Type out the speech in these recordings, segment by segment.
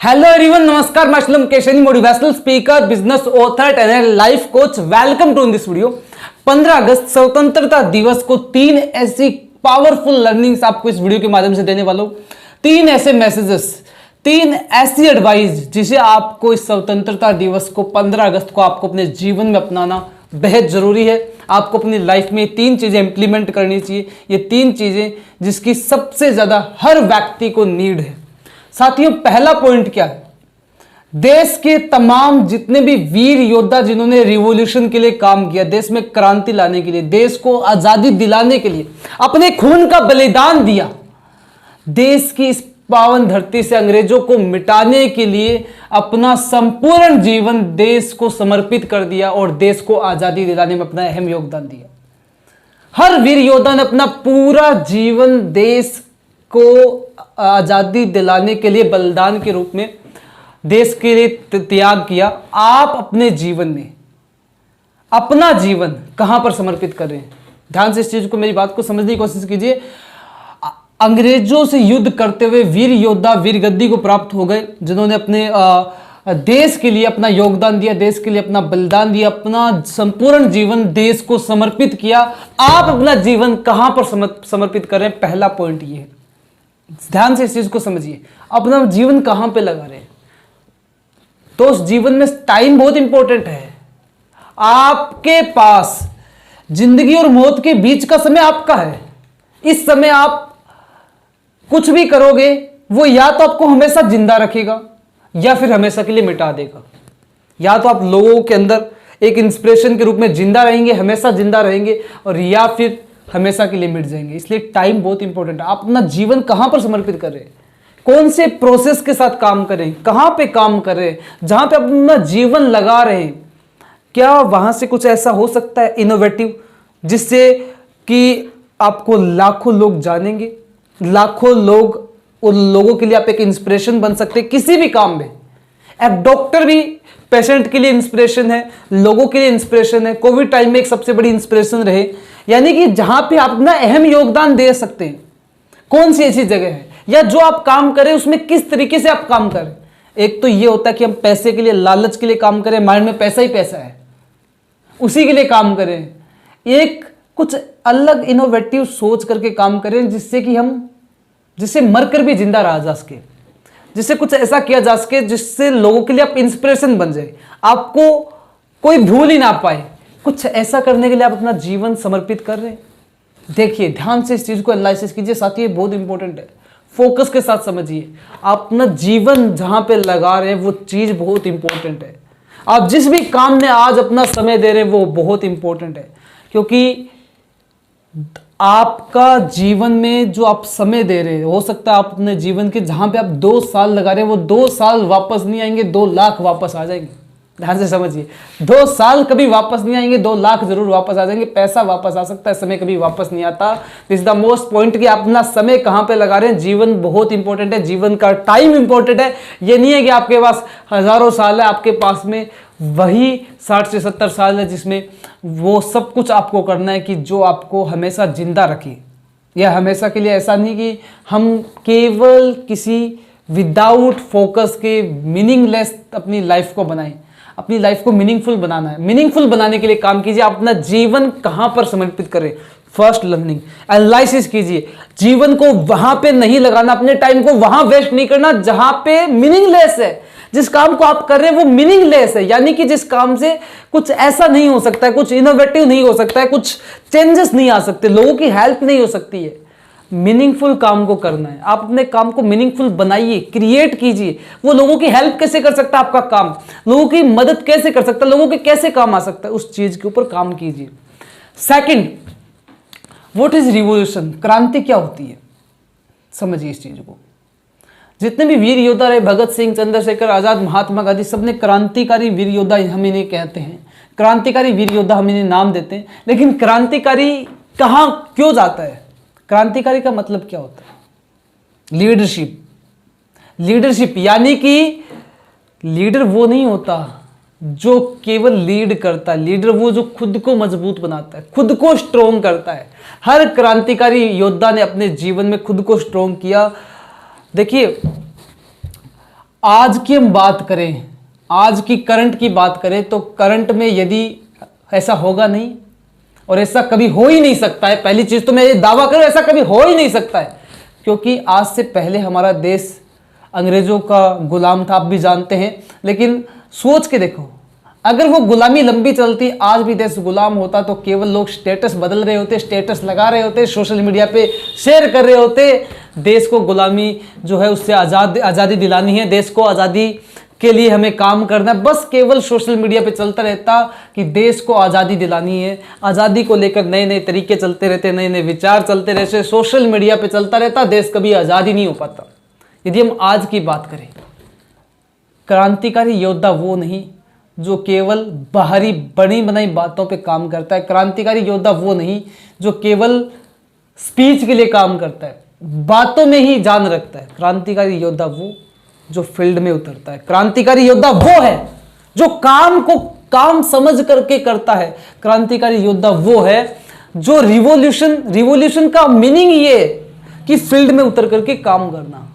Hello everyone, नमस्कार। मैं Aslam Keshani, motivational speaker, business author and life coach. Welcome to this video. 15 अगस्त स्वतंत्रता दिवस को 3 ऐसी पावरफुल लर्निंग्स आपको इस वीडियो के माध्यम से देने वाला हूं। 3 ऐसे मैसेजेस, 3 ऐसी एडवाइस जिसे आपको इस स्वतंत्रता दिवस को 15 अगस्त को आपको अपने जीवन में अपनाना बेहद जरूरी है। आपको अपनी लाइफ में 3 चीजें इंप्लीमेंट करनी चाहिए। ये 3 चीजें जिसकी सबसे ज्यादा हर व्यक्ति को नीड है। साथियों, पहला पॉइंट क्या है? देश के तमाम जितने भी वीर योद्धा जिन्होंने रिवॉल्यूशन के लिए काम किया, देश में क्रांति लाने के लिए, देश को आजादी दिलाने के लिए अपने खून का बलिदान दिया, देश की इस पावन धरती से अंग्रेजों को मिटाने के लिए अपना संपूर्ण जीवन देश को समर्पित कर दिया और देश को आजादी दिलाने में अपना अहम योगदान दिया। हर वीर योद्धा ने अपना पूरा जीवन देश को आजादी दिलाने के लिए बलिदान के रूप में देश के लिए त्याग किया। आप अपने जीवन में अपना जीवन कहां पर समर्पित कर रहे हैं? ध्यान से इस चीज को, मेरी बात को समझने की कोशिश कीजिए। अंग्रेजों से युद्ध करते हुए वीर योद्धा वीर गद्दी को प्राप्त हो गए, जिन्होंने अपने देश के लिए अपना योगदान दिया, देश के लिए अपना बलिदान दिया, अपना संपूर्ण जीवन देश को समर्पित किया। आप अपना जीवन कहां पर समर्पित कर रहे हैं? पहला पॉइंट ये है। ध्यान से इस चीज को समझिए। अपना जीवन कहां पे लगा रहे हैं? तो उस जीवन में टाइम बहुत इंपॉर्टेंट है। आपके पास जिंदगी और मौत के बीच का समय आपका है। इस समय आप कुछ भी करोगे, वो या तो आपको हमेशा जिंदा रखेगा या फिर हमेशा के लिए मिटा देगा। या तो आप लोगों के अंदर एक इंस्पिरेशन के रूप में जिंदा रहेंगे, हमेशा जिंदा रहेंगे, और या फिर हमेशा के लिए मिट जाएंगे। इसलिए टाइम बहुत इंपॉर्टेंट है। आप अपना जीवन कहां पर समर्पित कर रहे हैं? कौन से प्रोसेस के साथ काम कर रहे हैं? कहां पे काम कर रहे हैं? जहां पे अपना जीवन लगा रहे हैं, क्या वहां से कुछ ऐसा हो सकता है इनोवेटिव, जिससे कि आपको लाखों लोग जानेंगे, लाखों लोग, उन लोगों के लिए आप एक इंस्पिरेशन बन सकते हैं किसी भी काम में। एक डॉक्टर भी पेशेंट के लिए इंस्पिरेशन है, लोगों के लिए इंस्पिरेशन है। कोविड टाइम में एक सबसे बड़ी इंस्पिरेशन रहे। यानी कि जहां पे आप अपना अहम योगदान दे सकते हैं, कौन सी ऐसी जगह है, या जो आप काम करें उसमें किस तरीके से आप काम करें। एक तो ये होता है कि हम पैसे के लिए, लालच के लिए काम करें, माइंड में पैसा ही पैसा है, उसी के लिए काम करें। एक कुछ अलग इनोवेटिव सोच करके काम करें, जिससे मरकर भी जिंदा रहा जा सके, जिससे कुछ ऐसा किया जा सके जिससे लोगों के लिए आप इंस्पिरेशन बन जाए, आपको कोई भूल ही ना पाए। कुछ ऐसा करने के लिए आप अपना जीवन समर्पित कर रहे हैं। देखिए, ध्यान से इस चीज को एनालिसिस कीजिए। साथी, ये बहुत इंपॉर्टेंट है। फोकस के साथ समझिए। आप अपना जीवन जहां पे लगा रहे हैं वो चीज बहुत इंपॉर्टेंट है। आप जिस भी काम में आज अपना समय दे रहे हैं वो बहुत इंपॉर्टेंट है, क्योंकि आपका जीवन में जो आप समय दे रहे हैं, हो सकता है आप अपने जीवन के जहां पे आप 2 साल लगा रहे हैं वो 2 साल वापस नहीं आएंगे, 2 लाख वापस आ जाएंगे। ध्यान से समझिए। 2 साल कभी वापस नहीं आएंगे, 2 लाख जरूर वापस आ जाएंगे। पैसा वापस आ सकता है, समय कभी वापस नहीं आता। This is the most point कि आप अपना समय कहां पे लगा रहे हैं। जीवन बहुत इंपॉर्टेंट है, जीवन का टाइम इंपॉर्टेंट है। ये नहीं है कि आपके पास हजारों साल है, आपके पास में वही 60 से 70 साल है जिसमें वो सब कुछ आपको करना है कि जो आपको हमेशा जिंदा रखे। यह हमेशा के लिए ऐसा नहीं कि हम केवल किसी विदाउट फोकस के मीनिंगलेस अपनी लाइफ को बनाएं। अपनी लाइफ को मीनिंगफुल बनाना है। मीनिंगफुल बनाने के लिए काम कीजिए। आप अपना जीवन कहां पर समर्पित करें? फर्स्ट लर्निंग, एनालिसिस कीजिए। जीवन को वहां पे नहीं लगाना, अपने टाइम को वहां वेस्ट नहीं करना जहां पे मीनिंगलेस है। जिस काम को आप कर रहे हैं वो मीनिंगलेस है, यानी कि जिस काम से कुछ ऐसा नहीं हो सकता है, कुछ इनोवेटिव नहीं हो सकता है, कुछ चेंजेस नहीं आ सकते, लोगों की हेल्प नहीं हो सकती है। मीनिंगफुल काम को करना है। आप अपने काम को मीनिंगफुल बनाइए, क्रिएट कीजिए। वो लोगों की हेल्प कैसे कर सकता है आपका काम, लोगों की मदद कैसे कर सकता है, लोगों के कैसे काम आ सकता है, उस चीज के ऊपर काम कीजिए। Second, what is revolution? क्रांति क्या होती है? समझिए इस चीज को। जितने भी वीर योद्धा रहे, भगत सिंह, चंद्रशेखर आजाद, महात्मा गांधी, सबने क्रांतिकारी वीर योद्धा हम इन्हें कहते हैं। क्रांतिकारी वीर योद्धा हम इन्हें नाम देते हैं। लेकिन क्रांतिकारी कहां क्यों जाता है? क्रांतिकारी का मतलब क्या होता है? लीडरशिप। लीडरशिप यानी कि लीडर वो नहीं होता जो केवल लीड करता है। लीडर वो जो खुद को मजबूत बनाता है, खुद को स्ट्रोंग करता है। हर क्रांतिकारी योद्धा ने अपने जीवन में खुद को स्ट्रोंग किया। देखिए, आज की हम बात करें, आज की करंट की बात करें तो करंट में यदि ऐसा होगा नहीं और ऐसा कभी हो ही नहीं सकता है। पहली चीज तो मैं ये दावा करूं, ऐसा कभी हो ही नहीं सकता है, क्योंकि आज से पहले हमारा देश अंग्रेजों का गुलाम था, आप भी जानते हैं। लेकिन सोच के देखो, अगर वो गुलामी लंबी चलती, आज भी देश गुलाम होता, तो केवल लोग स्टेटस बदल रहे होते, स्टेटस लगा रहे होते, सोशल मीडिया पे शेयर कर रहे होते, देश को गुलामी जो है उससे आज़ादी दिलानी है, देश को आज़ादी के लिए हमें काम करना है, बस केवल सोशल मीडिया पे चलता रहता कि देश को आज़ादी दिलानी है। आज़ादी को लेकर नए नए तरीके चलते रहते, नए नए विचार चलते रहते, सोशल मीडिया पे चलता रहता, देश कभी आज़ादी नहीं हो पाता। यदि हम आज की बात करें, क्रांतिकारी योद्धा वो नहीं जो केवल बाहरी बनी बनाई बातों पे काम करता है। क्रांतिकारी योद्धा वो नहीं जो केवल स्पीच के लिए काम करता है, बातों में ही जान रखता है। क्रांतिकारी योद्धा वो जो फील्ड में उतरता है। क्रांतिकारी योद्धा वो है जो काम को काम समझ करके करता है। क्रांतिकारी योद्धा वो है जो रिवॉल्यूशन का मीनिंग ये है कि फील्ड में उतर करके काम करना।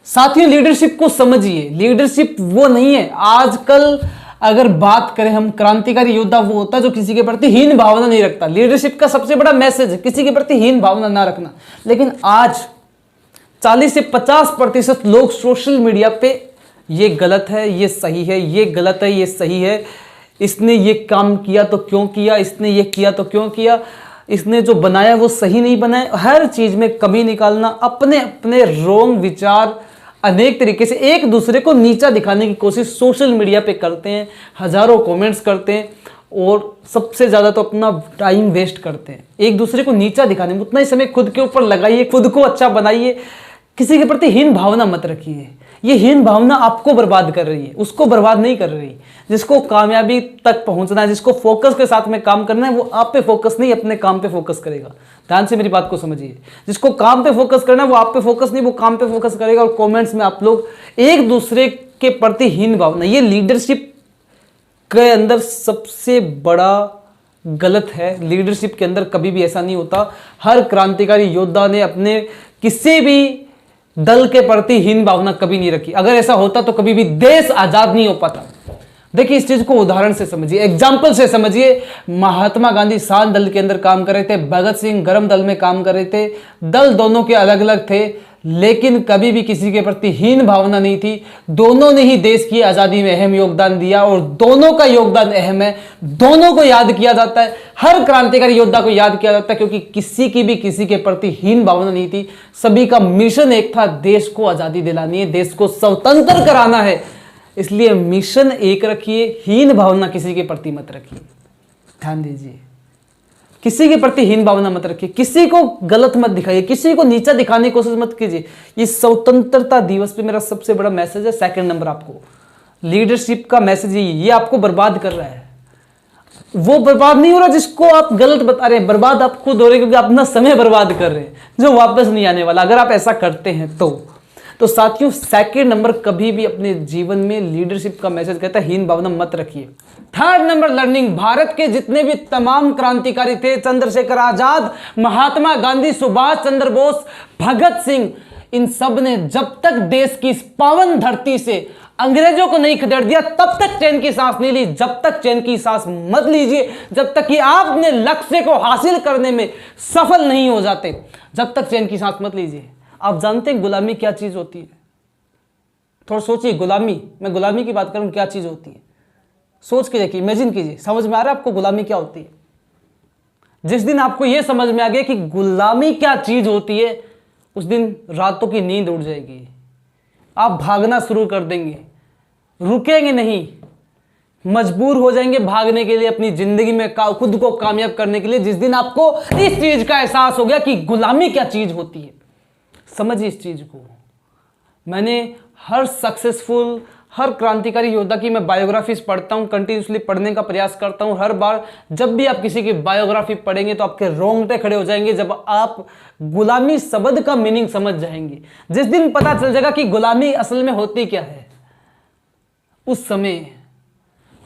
साथियों, लीडरशिप को समझिए, लीडरशिप वो नहीं है आजकल। अगर बात करें हम, क्रांतिकारी योद्धा वो होता है जो किसी के प्रति हीन भावना नहीं रखता। लीडरशिप का सबसे बड़ा मैसेज है किसी के प्रति हीन भावना ना रखना। लेकिन आज 40 से 50% लोग सोशल मीडिया पे ये गलत है, ये सही है, ये गलत है, ये सही है, इसने ये काम किया तो क्यों किया, इसने ये किया तो क्यों किया, इसने जो बनाया वो सही नहीं बनाया, हर चीज में कमी निकालना, अपने अपने रोंग विचार अनेक तरीके से एक दूसरे को नीचा दिखाने की कोशिश सोशल मीडिया पे करते हैं। हजारों कमेंट्स करते हैं और सबसे ज़्यादा तो अपना टाइम वेस्ट करते हैं एक दूसरे को नीचा दिखाने में। उतना ही समय खुद के ऊपर लगाइए, खुद को अच्छा बनाइए। किसी के प्रति हीन भावना मत रखिए। ये हीन भावना आपको बर्बाद कर रही है, उसको बर्बाद नहीं कर रही। जिसको कामयाबी तक पहुंचना है, जिसको फोकस के साथ में काम करना है, वो आप पे फोकस नहीं अपने काम पे फोकस करेगा। ध्यान से मेरी बात को समझिए। जिसको काम पे फोकस करना है वो आप पे फोकस नहीं, वो काम पे फोकस करेगा। और कमेंट्स में आप लोग एक दूसरे के प्रति हीन भावना, ये लीडरशिप के अंदर सबसे बड़ा गलत है। लीडरशिप के अंदर कभी भी ऐसा नहीं होता। हर क्रांतिकारी योद्धा ने अपने किसी भी दल के प्रति हीन भावना कभी नहीं रखी। अगर ऐसा होता तो कभी भी देश आजाद नहीं हो पाता। देखिए, इस चीज को उदाहरण से समझिए, एग्जाम्पल से समझिए। महात्मा गांधी शांत दल के अंदर काम कर रहे थे, भगत सिंह गरम दल में काम कर रहे थे। दल दोनों के अलग अलग थे, लेकिन कभी भी किसी के प्रति हीन भावना नहीं थी। दोनों ने ही देश की आजादी में अहम योगदान दिया और दोनों का योगदान अहम है। दोनों को याद किया जाता है, हर क्रांतिकारी योद्धा को याद किया जाता है, क्योंकि किसी की भी किसी के प्रति हीन भावना नहीं थी। सभी का मिशन एक था, देश को आजादी दिलानी है, देश को स्वतंत्र कराना है। इसलिए मिशन एक रखिए, हीन भावना किसी के प्रति मत रखिए। ध्यान दीजिए, किसी के प्रति हीन भावना मत रखिए, किसी को गलत मत दिखाइए, किसी को नीचा दिखाने की कोशिश मत कीजिए। ये स्वतंत्रता दिवस पे मेरा सबसे बड़ा मैसेज है। सेकंड नंबर, आपको लीडरशिप का मैसेज ये आपको बर्बाद कर रहा है। वो बर्बाद नहीं हो रहा जिसको आप गलत बता रहे हैं, बर्बाद आप खुद हो रहे, क्योंकि अपना समय बर्बाद कर रहे हैं जो वापस नहीं आने वाला, अगर आप ऐसा करते हैं तो साथियों, सेकंड नंबर, कभी भी अपने जीवन में लीडरशिप का मैसेज कहता है हीन भावना मत रखिए। Third number, learning. भारत के जितने भी तमाम क्रांतिकारी थे, चंद्रशेखर आजाद, महात्मा गांधी, सुभाष चंद्र बोस, भगत सिंह, इन सब ने जब तक देश की इस पावन धरती से अंग्रेजों को नहीं खदेड़ दिया, तब तक चैन की सांस नहीं ली। जब तक चैन की सांस मत लीजिए, जब तक कि आप अपने लक्ष्य को हासिल करने में सफल नहीं हो जाते, जब तक चैन की सांस मत लीजिए। आप जानते हैं गुलामी क्या चीज होती है? थोड़ा सोचिए, गुलामी, मैं गुलामी की बात करूं, क्या चीज होती है? सोच के देखिए, इमेजिन कीजिए, समझ में आ रहा है आपको गुलामी क्या होती है? जिस दिन आपको यह समझ में आ गया कि गुलामी क्या चीज होती है, उस दिन रातों की नींद उड़ जाएगी। आप भागना शुरू कर देंगे, रुकेंगे नहीं, मजबूर हो जाएंगे भागने के लिए, अपनी जिंदगी में खुद को कामयाब करने के लिए। जिस दिन आपको इस चीज का एहसास हो गया कि गुलामी क्या चीज होती है, समझिए इस चीज को। मैंने हर सक्सेसफुल, हर क्रांतिकारी योद्धा की मैं बायोग्राफीज पढ़ता हूं, कंटिन्यूसली पढ़ने का प्रयास करता हूं। हर बार जब भी आप किसी की बायोग्राफी पढ़ेंगे तो आपके रोंगटे खड़े हो जाएंगे, जब आप गुलामी शब्द का मीनिंग समझ जाएंगे। जिस दिन पता चल जाएगा कि गुलामी असल में होती क्या है, उस समय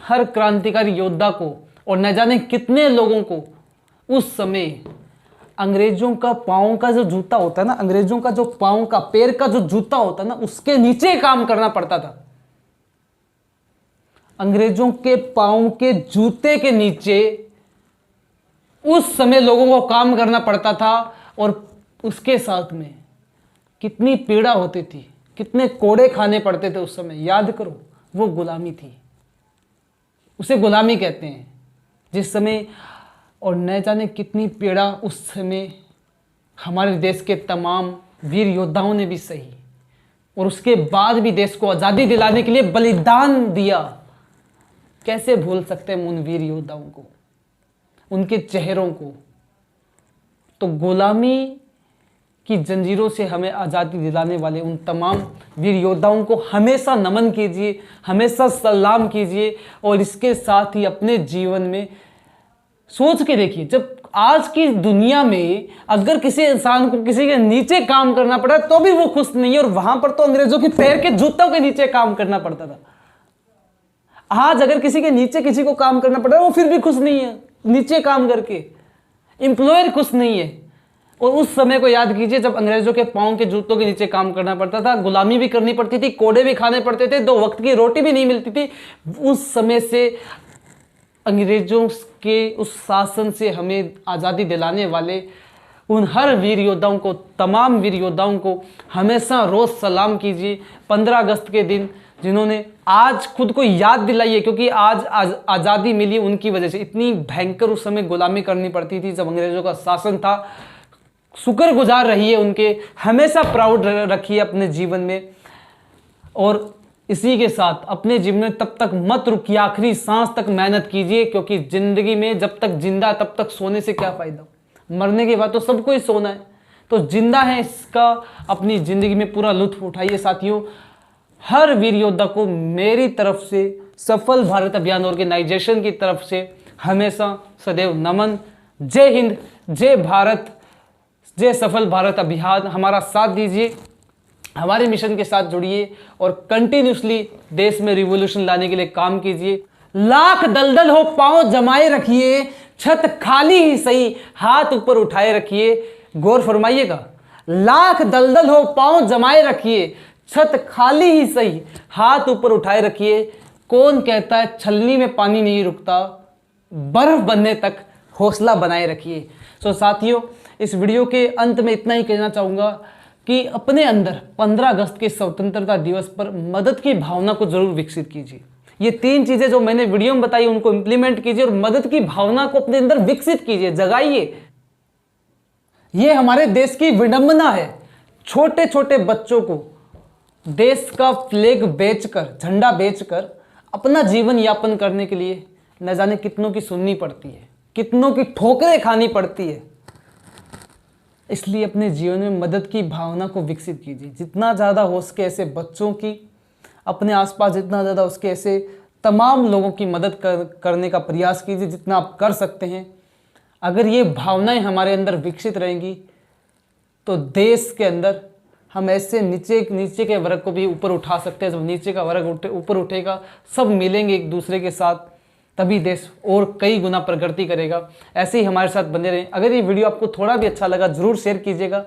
हर क्रांतिकारी योद्धा को और न जाने कितने लोगों को उस समय अंग्रेजों का पांव का जो जूता होता है ना, अंग्रेजों का जो पांव का, पैर का जो जूता होता है ना, उसके नीचे काम करना पड़ता था। अंग्रेजों के पांव के जूते के नीचे उस समय लोगों को काम करना पड़ता था, और उसके साथ में कितनी पीड़ा होती थी, कितने कोड़े खाने पड़ते थे उस समय। याद करो, वो गुलामी थी, उसे गुलामी कहते हैं जिस समय। और न जाने कितनी पीड़ा उस समय हमारे देश के तमाम वीर योद्धाओं ने भी सही, और उसके बाद भी देश को आज़ादी दिलाने के लिए बलिदान दिया। कैसे भूल सकते हैं उन वीर योद्धाओं को, उनके चेहरों को। तो गुलामी की जंजीरों से हमें आज़ादी दिलाने वाले उन तमाम वीर योद्धाओं को हमेशा नमन कीजिए, हमेशा सलाम कीजिए। और इसके साथ ही अपने जीवन में सोच के देखिए, जब आज की दुनिया में अगर किसी इंसान को किसी के नीचे काम करना पड़ा तो भी वो खुश नहीं है, और वहां पर तो अंग्रेजों के पैर के जूतों के नीचे काम करना पड़ता था। आज अगर किसी के नीचे किसी को काम करना पड़ा वो फिर भी खुश नहीं है, नीचे काम करके एम्प्लॉयर खुश नहीं है। और उस समय को याद कीजिए जब अंग्रेजों के पांव के जूतों के नीचे काम करना पड़ता था, गुलामी भी करनी पड़ती थी, कोड़े भी खाने पड़ते थे, 2 वक्त की रोटी भी नहीं मिलती थी। उस समय से अंग्रेजों के उस शासन से हमें आज़ादी दिलाने वाले उन हर वीर योद्धाओं को, तमाम वीर योद्धाओं को हमेशा रोज़ सलाम कीजिए। 15 अगस्त के दिन जिन्होंने आज खुद को याद दिलाइए, क्योंकि आज आज़ादी मिली उनकी वजह से। इतनी भयंकर उस समय गुलामी करनी पड़ती थी जब अंग्रेजों का शासन था। शुक्रगुजार रहिए उनके, हमेशा प्राउड रखिए अपने जीवन में। और इसी के साथ अपने जीवन में तब तक मत रुकिए, आखिरी सांस तक मेहनत कीजिए, क्योंकि जिंदगी में जब तक जिंदा तब तक सोने से क्या फायदा, मरने के बाद तो सबको ही सोना है। तो जिंदा है, इसका अपनी जिंदगी में पूरा लुत्फ उठाइए। साथियों, हर वीर योद्धा को मेरी तरफ से, सफल भारत अभियान ऑर्गेनाइजेशन की तरफ से हमेशा सदैव नमन। जय हिंद, जय भारत, जय सफल भारत अभियान। हमारा साथ दीजिए, हमारे मिशन के साथ जुड़िए और कंटिन्यूसली देश में रिवॉल्यूशन लाने के लिए काम कीजिए। लाख दलदल हो पांव जमाए रखिए, छत खाली ही सही हाथ ऊपर उठाए रखिए। गौर फरमाइएगा, लाख दलदल हो पांव जमाए रखिए, छत खाली ही सही हाथ ऊपर उठाए रखिए। कौन कहता है छलनी में पानी नहीं रुकता, बर्फ बनने तक हौसला बनाए रखिए। तो साथियों, इस वीडियो के अंत में इतना ही कहना चाहूँगा कि अपने अंदर 15 अगस्त के स्वतंत्रता दिवस पर मदद की भावना को जरूर विकसित कीजिए। ये 3 चीज़ें जो मैंने वीडियो में बताई उनको इंप्लीमेंट कीजिए और मदद की भावना को अपने अंदर विकसित कीजिए, जगाइए। ये हमारे देश की विडंबना है, छोटे छोटे बच्चों को देश का फ्लैग बेचकर, झंडा बेचकर अपना जीवन यापन करने के लिए न जाने कितनों की सुननी पड़ती है, कितनों की ठोकरें खानी पड़ती है। इसलिए अपने जीवन में मदद की भावना को विकसित कीजिए। जितना ज़्यादा हो सके ऐसे बच्चों की, अपने आसपास जितना ज़्यादा हो सके ऐसे तमाम लोगों की मदद करने का प्रयास कीजिए, जितना आप कर सकते हैं। अगर ये भावनाएं हमारे अंदर विकसित रहेंगी तो देश के अंदर हम ऐसे नीचे के वर्ग को भी ऊपर उठा सकते हैं। जब नीचे का वर्ग ऊपर उठेगा, सब मिलेंगे एक दूसरे के साथ, तभी देश और कई गुना प्रगति करेगा। ऐसे ही हमारे साथ बने रहें। अगर ये वीडियो आपको थोड़ा भी अच्छा लगा ज़रूर शेयर कीजिएगा।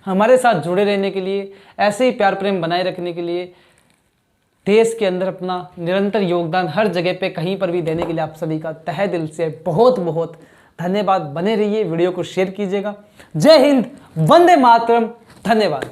हमारे साथ जुड़े रहने के लिए, ऐसे ही प्यार प्रेम बनाए रखने के लिए, देश के अंदर अपना निरंतर योगदान हर जगह पे कहीं पर भी देने के लिए आप सभी का तहे दिल से बहुत बहुत धन्यवाद। बने रहिए, वीडियो को शेयर कीजिएगा। जय हिंद, वंदे मातरम, धन्यवाद।